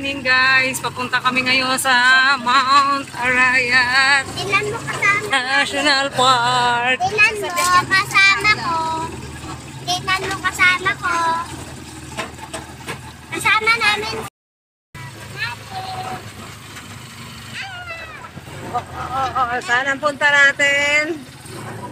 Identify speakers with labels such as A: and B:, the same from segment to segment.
A: morning guys. Papunta kami ngayon sa Mount Arayat National Park.
B: Tingnan mo kasama ko. Tingnan mo kasama ko. Kasama namin.
A: Saan ang punta natin?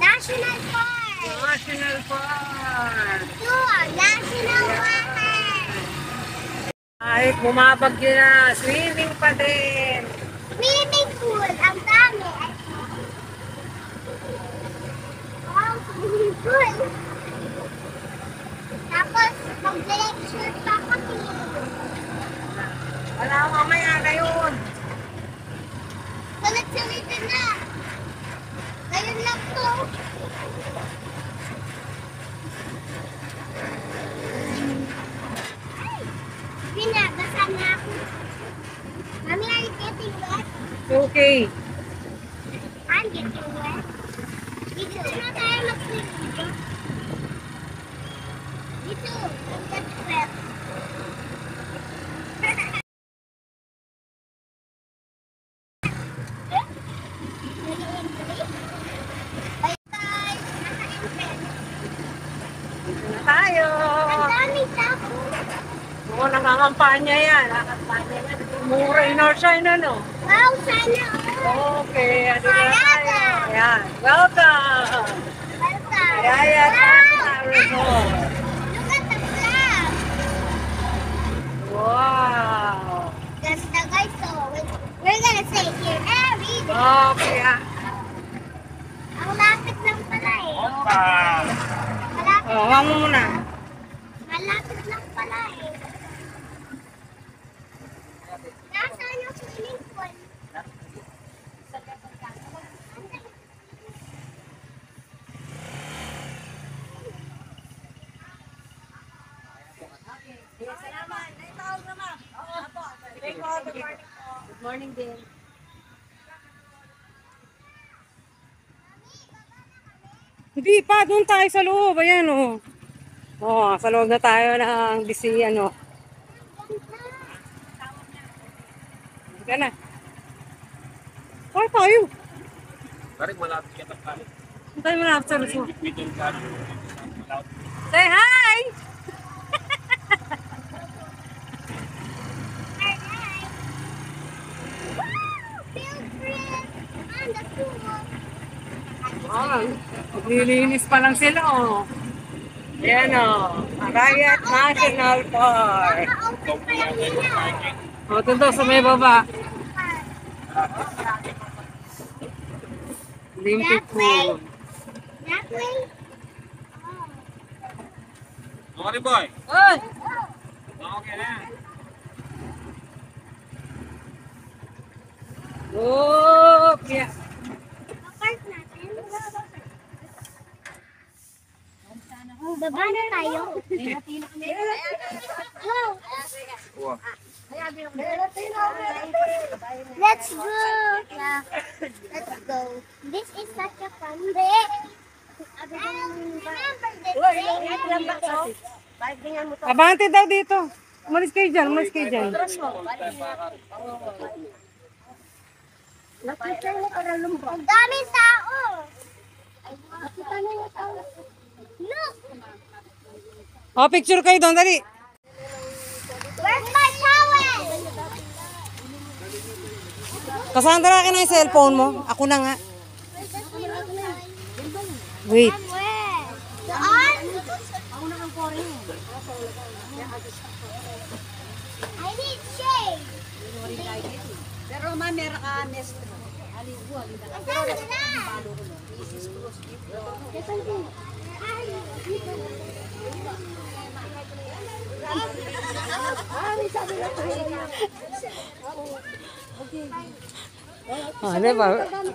B: National Park.
A: National Park.
B: National Water.
A: Kahit bumabagyo na, swimming pa din.
B: Swimming pool. Ang dami. Wow, swimming pool. Tapos, mag-lecture pa kami.
A: Wala, mamaya na yun.
B: Sulit-sulitin na. Ngayon lang to. Binabasa na ako. Mami, are you getting wet?
A: Okay.
B: I'm getting wet. Dito na tayo mag-swim dito. Dito. I'm getting wet. Bye guys. Naka-entrance.
A: Dito na tayo.
B: Ang daming tao.
A: Oo, nangangampanya yan. Nangangampanya yan. Mura in our China, no?
B: Wow, sana all.
A: Okay, ano na tayo? Ayan. Welcome.
B: Welcome.
A: Arayat National
B: Wow.
A: Resort.
B: Look at the flag.
A: Wow.
B: Ganda guys, so we're gonna stay here every day.
A: Okay, ah.
B: Ang lapit lang pala eh. Malapit,
A: Oh, wag mo muna.
B: malapit lang pala eh. Nasaan yung swimming pool?
A: Good morning din. Hindi pa, doon tayo sa loob. Ayan, oh. Oh, sa loob na tayo ng bisi, ano. Hindi na. Kaya tayo.
C: Parang malapit ka na kami.
A: Hindi tayo malapit sa resort.
C: Bitbitin ka.
A: Say hi!
B: Feel free on the pool.
A: Oh, maglilinis pa lang sila, oh. Ayan, oh. Arayat National Park.
B: Naka-open pa lang nila.
A: Oh, ito daw sa may baba. Olympic pool.
B: That way?
C: Okay, boy.
A: Ay!
C: Okay na.
A: Oh, yeah.
B: Park natin. Baba na tayo. Wow. Let's go. Yeah. Let's go. This is such a fun day. Remember this day?
A: Abante daw dito. Umalis kayo dyan, umalis kayo dyan.
B: Ang daming tao. Nakita na yung tao. Look.
A: Oh, picture kayo doon, dali.
B: Where's my towel?
A: Cassandra, akin na yung cellphone mo. Ako na nga. Wait.
B: Where? Saan? I need shade.
D: Pero mamera ka nest.
B: Kasama na.
A: Ah, di ba?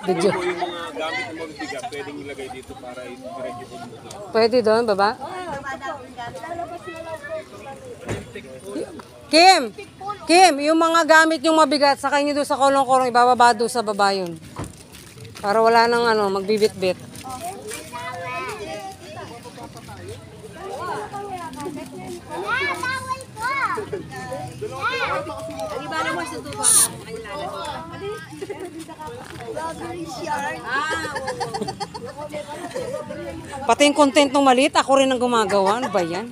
A: Video.
C: Ito yung mga gamit na mabibigat, pwedeng ilagay dito para i-diretso ko dito.
A: Pwede doon, baba? Kim! Kim, yung mga gamit yung mabigat, sakay niyo doon sa kolong-kolong, ibababa doon sa baba yun. Para wala nang ano, magbibit-bit.
B: Bawal ko.
D: Di ba?
A: Pati yung content ng maliit, ako rin ang gumagawa. Ano ba yan?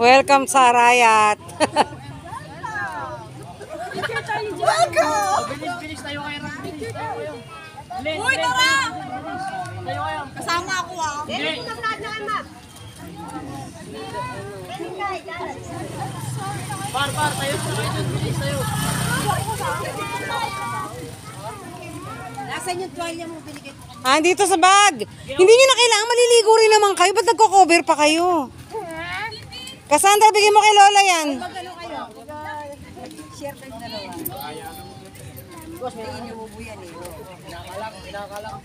A: Welcome sa Arayat.
D: Uy, tara! Kasama ako ah. Nasaan yung tuwalya mo binigay ko?
A: Ah, dito sa bag. Hindi nyo na kailangan, maliligo rin naman kayo. Ba't nagko-cover pa kayo? Cassandra, bigyan mo kay Lola yan.
D: Magano kayo? Share kayo dalawa. Boss, may inyo mo yan eh. Kinakalang.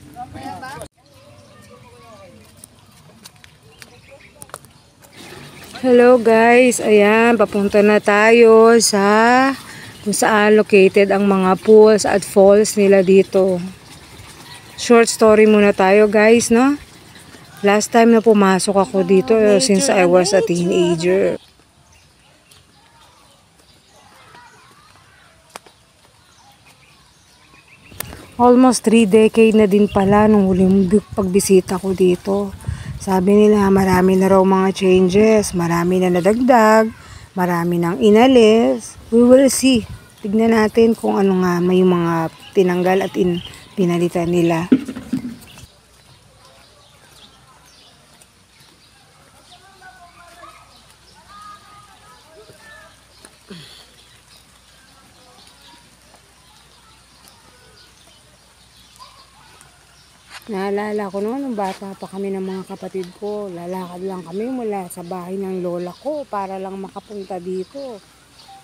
A: Hello guys, ayan, papunta na tayo sa kung saan located ang mga pools at falls nila dito. Short story muna tayo guys, no? Last time na pumasok ako dito since I was a teenager. Almost 3 decade na din pala nung huling pagbisita ko dito. Sabi nila marami na raw mga changes, marami na nadagdag, marami nang inalis. We will see. Tignan natin kung ano nga may mga tinanggal at pinalitan nila. Naalala ko noon, nung bata pa kami ng mga kapatid ko, lalakad lang kami mula sa bahay ng lola ko para lang makapunta dito.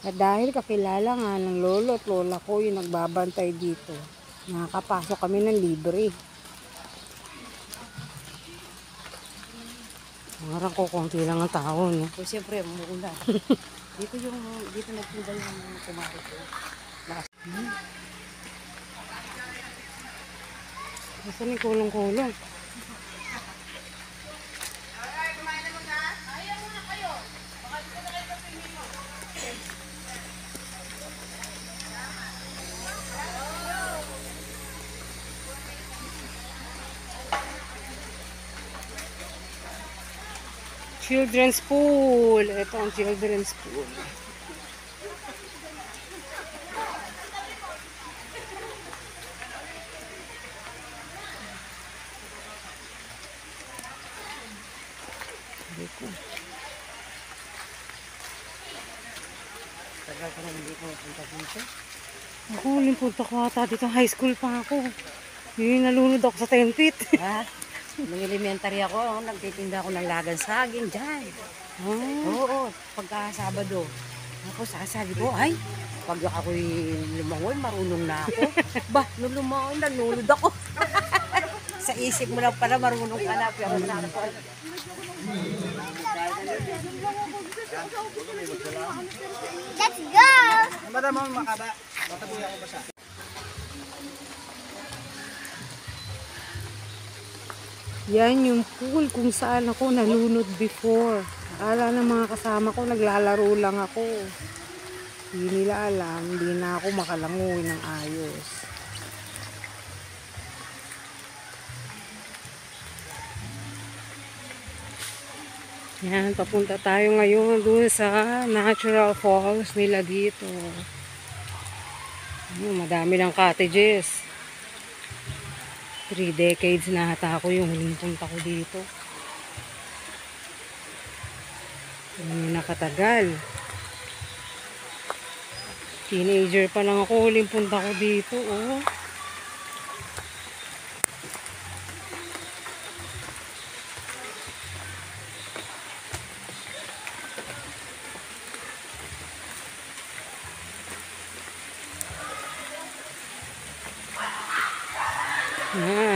A: At dahil kakilala nga ng lolo at lola ko yung nagbabantay dito, nakakapasok kami ng libre. Parang ko konti lang ang tao, no?
D: So, siyempre, muna. Dito nagpunta yung kumain ko.
A: Basta may kulong-kulong. Children's pool. Ito ang children's pool.
D: Tagal ko na hindi ko punta dito.
A: Ako, huling punta ko ata dito. High school pa ako. Yun, nalunod ako sa 10 feet.
D: Ha? Nung elementary ako, nagtitinda ako ng lagang saging dyan. Oo, pagka Sabado. Ako sasabi ko, ay, pag ako'y lumangoy, marunong na ako. Ba, nung lumangoy, nalunod ako. Sa isip mo lang pala, marunong ka na. Pero
B: Let's go!
A: Yan yung pool kung saan ako nalunod before. Akala ng mga kasama ko, naglalaro lang ako. Hindi nila alam, hindi na ako makalangoy ng ayos. Yan, papunta tayo ngayon doon sa natural falls nila dito. Madami ng cottages. 3 decades na ata ako yung huling punta ko dito. Nakatagal. Teenager pa lang ako huling punta ko dito. Oh.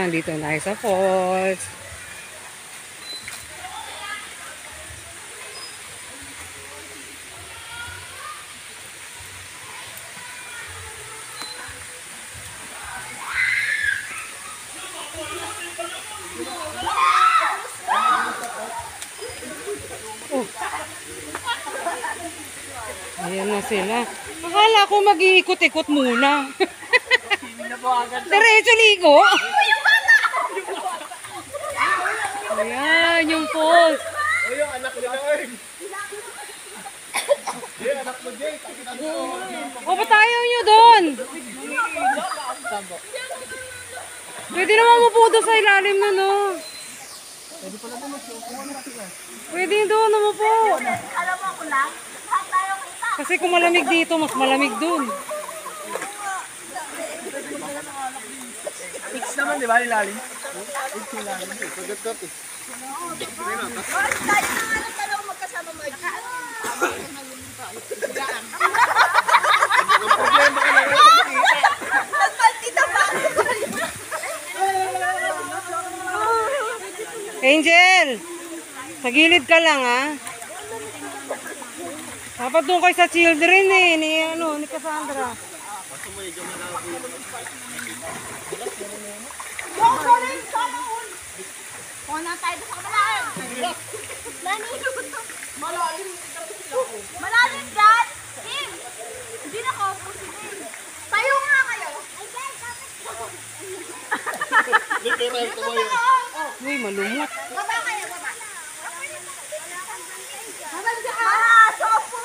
A: Dito na tayo sa falls. Ayan na sila. Akala ko mag-iikot-ikot muna. Diretso ligo. Ayan, yung falls.
C: O yung anak nila, oy. Anak mo, Jay.
A: O, ba't ayaw nyo doon? Pwede naman mo po doon sa ilalim na, no? Pwede doon naman po. Kasi kung malamig dito, mas malamig doon.
C: Fix naman, di ba, ilalim? Fix ilalim. Sagat-gat eh. Ang problema ka na rin makikita.
A: Angel! Sa gilid ka lang, ha? Dapat doon kayo sa children, eh. Ni Cassandra.
B: Malalim dyan! Tim! Hindi na kaupo si Tim. Tayo nga kayo!
C: Literal ko yun.
A: Uy, malumot.
B: Baba kayo, baba. Malaso po!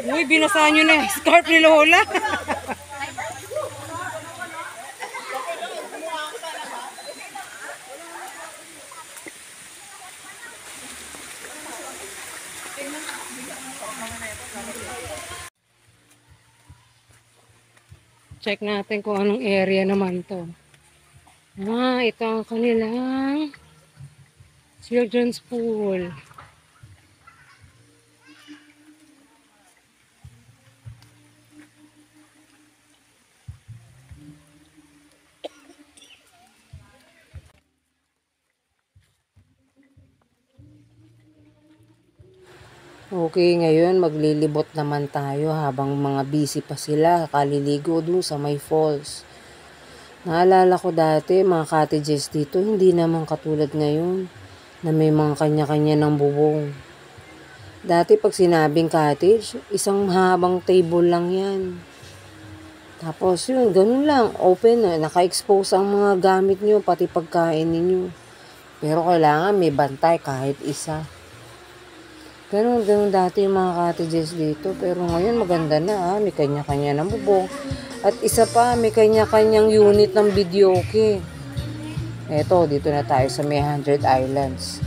A: Uy, binasa nyo na yung scarf ni Lola. Check natin kung anong area naman to. Ito ang kanilang children's pool. Okay, ngayon maglilibot naman tayo habang mga busy pa sila, kaliligo dun sa may falls. Naalala ko dati, mga cottages dito, hindi naman katulad ngayon na may mga kanya-kanya ng bubong. Dati pag sinabing cottage, isang mahabang table lang yan. Tapos yun, ganun lang, open, naka-expose ang mga gamit nyo, pati pagkain ninyo. Pero kailangan may bantay kahit isa. Ganun dati yung mga cottages dito. Pero ngayon maganda na, may kanya-kanya ng bubong. At isa pa, may kanya-kanyang unit ng videoke. Eto, dito na tayo sa may 100 Islands.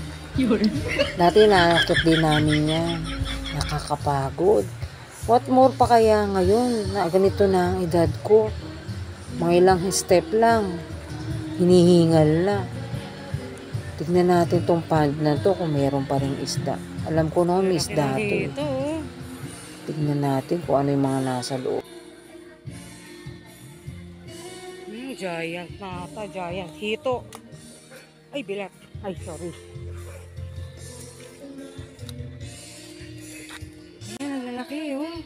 A: Dati nakakit din namin yan. Nakakapagod. What more pa kaya ngayon na ganito na ang edad ko? Mga ilang step lang. Hinihingal na. Tignan natin tong pond na to kung mayroon pa ring isda. Alam ko na may isda to. Tignan natin kung ano yung mga nasa loob. Giant na ata, giant. Hito. Ay, bilat. Ay, sorry. Ayan, ang lalaki, oh.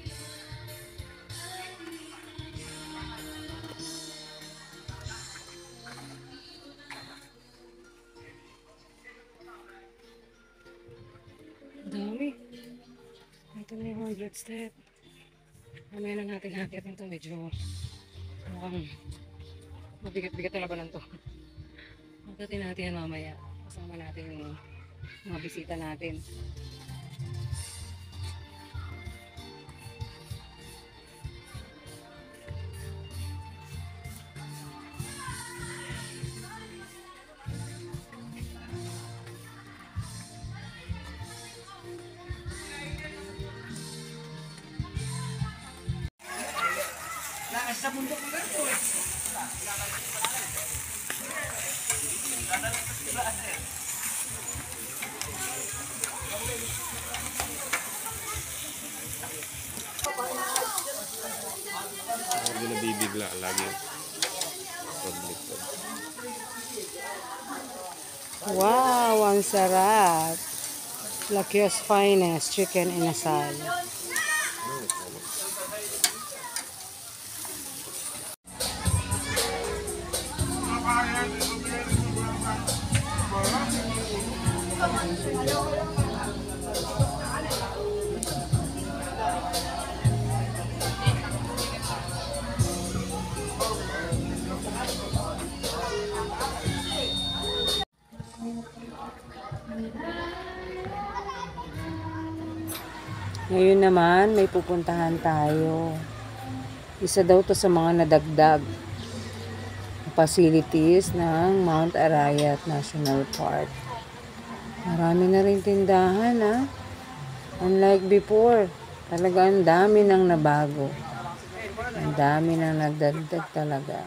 A: Dami. Ito na yung 100 step. Mamaya na natin hakit nito. Medyo mukhang mabigat-bigat na labanan to. Magdating natin yan mamaya. Kasama natin yung mga bisita natin.
C: Hindi na bibigla lagi.
A: Wow, ang sarap. Lakios finest chicken inasal. Ngayon naman, may pupuntahan tayo. Isa daw to sa mga nadagdag facilities ng Mount Arayat National Park. Marami na rin tindahan, ha? Unlike before, talaga ang dami nang nabago. Ang dami nang nagdagdag talaga.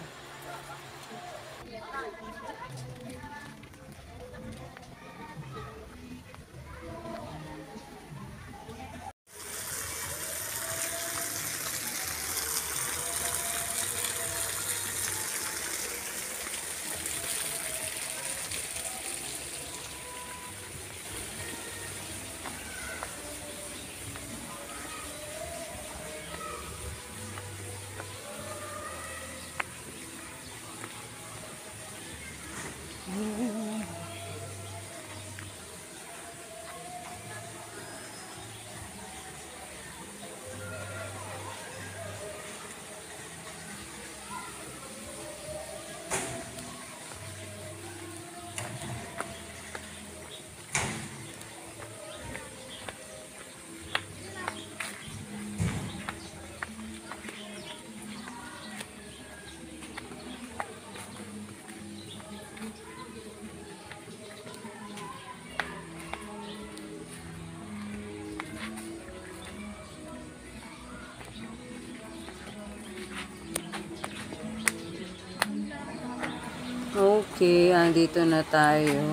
A: Okay, andito na tayo.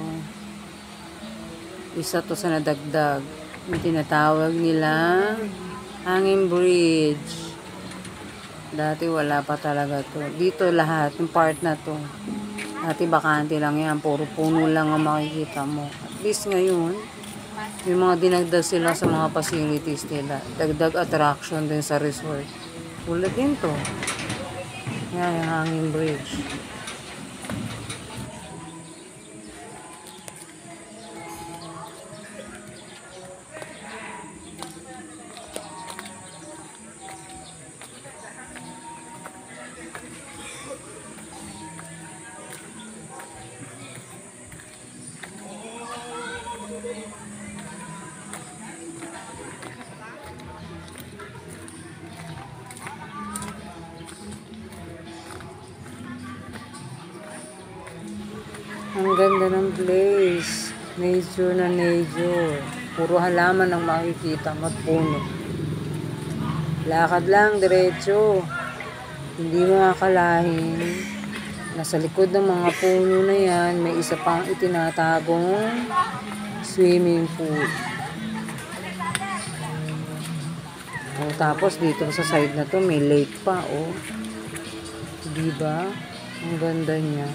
A: Isa to sa nadagdag. Yung tinatawag nila Hanging Bridge. Dati wala pa talaga to. Dito lahat, yung part na to. Dati bakante lang yan. Puro puno lang ang makikita mo. At least ngayon, yung mga dinagdag sila sa mga facilities nila. Dagdag attraction din sa resort. Tulad din to. Yan, yung Hanging Bridge. Ang ganda ng place. Nature na nature. Puro halaman ang makikita mo at puno. Lakad lang, diretso. Hindi mo akalahin. Nasa likod ng mga puno na yan, may isa pang itinatagong swimming pool. O, tapos dito sa side na to, may lake pa, oh. Diba? Ang ganda niya.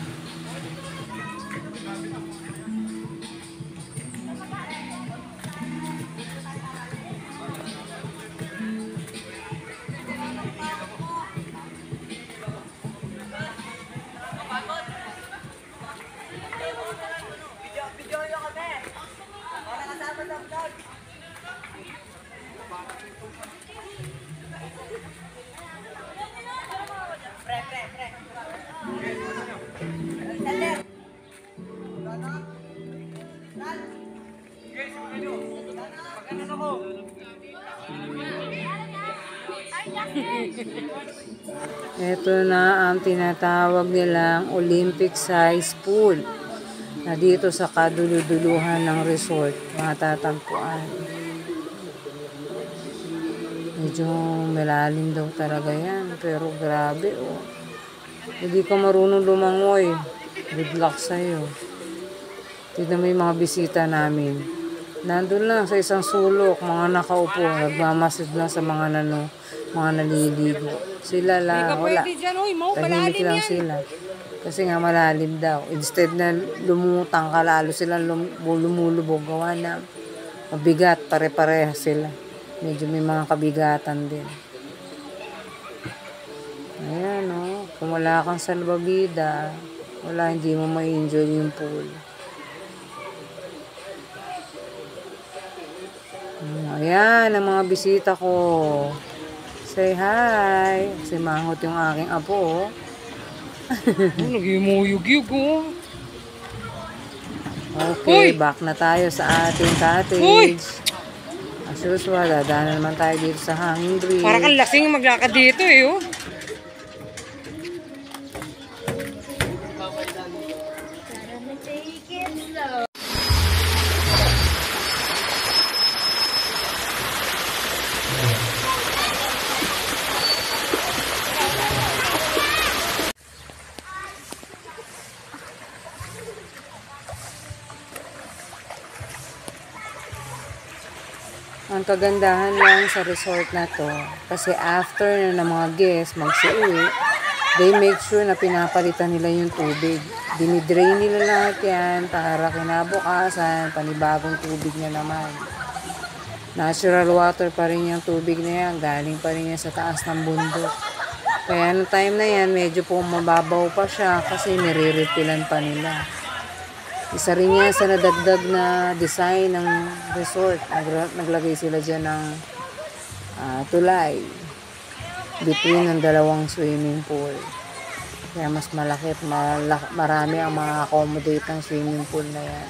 A: Ito na ang tinatawag nilang Olympic size pool na dito sa kaduluduluhan ng resort matatagpuan. Medyo malalim daw talaga yan, pero grabe, oh. Hindi ka marunong lumangoy, good luck sa'yo. Tignan mo yung mga bisita namin. Nandun lang sa isang sulok, mga nakaupo, nagmamasid lang sa mga naliligo. Sila lang, wala. Tahimik lang sila. Kasi nga malalim daw. Instead na lumutang ka, lalo silang lumulubog. Gawa na mabigat, pare-pareha sila. Medyo may mga kabigatan din. Ayan, oh. Kung wala kang salbabida, wala, hindi mo ma-enjoy yung pool. Ayan, ang mga bisita ko. Say hi. Si Manghot yung aking apo.
D: Nag-imuyug-yug oh.
A: Okay, back na tayo sa ating cottage. As usual, dadaanan naman tayo dito sa hanging bridge.
D: Para kang lasing maglakad dito eh oh.
B: Take it slow.
A: Ang kagandahan lang sa resort na to, kasi after na ng mga guests magsiuwi, they make sure na pinapalitan nila yung tubig. Dinidrain nila lahat yan para kinabukasan, panibagong tubig na naman. Natural water pa rin yung tubig na yan, galing pa rin yan sa taas ng bundok. Kaya no time na yan, medyo po mababaw pa siya kasi nire-refilan pa nila. Isa rin yan sa nadagdag na design ng resort. Naglagay sila dyan ng tulay between ng dalawang swimming pool. Kaya mas malaki at marami ang mga accommodate ng swimming pool na yan.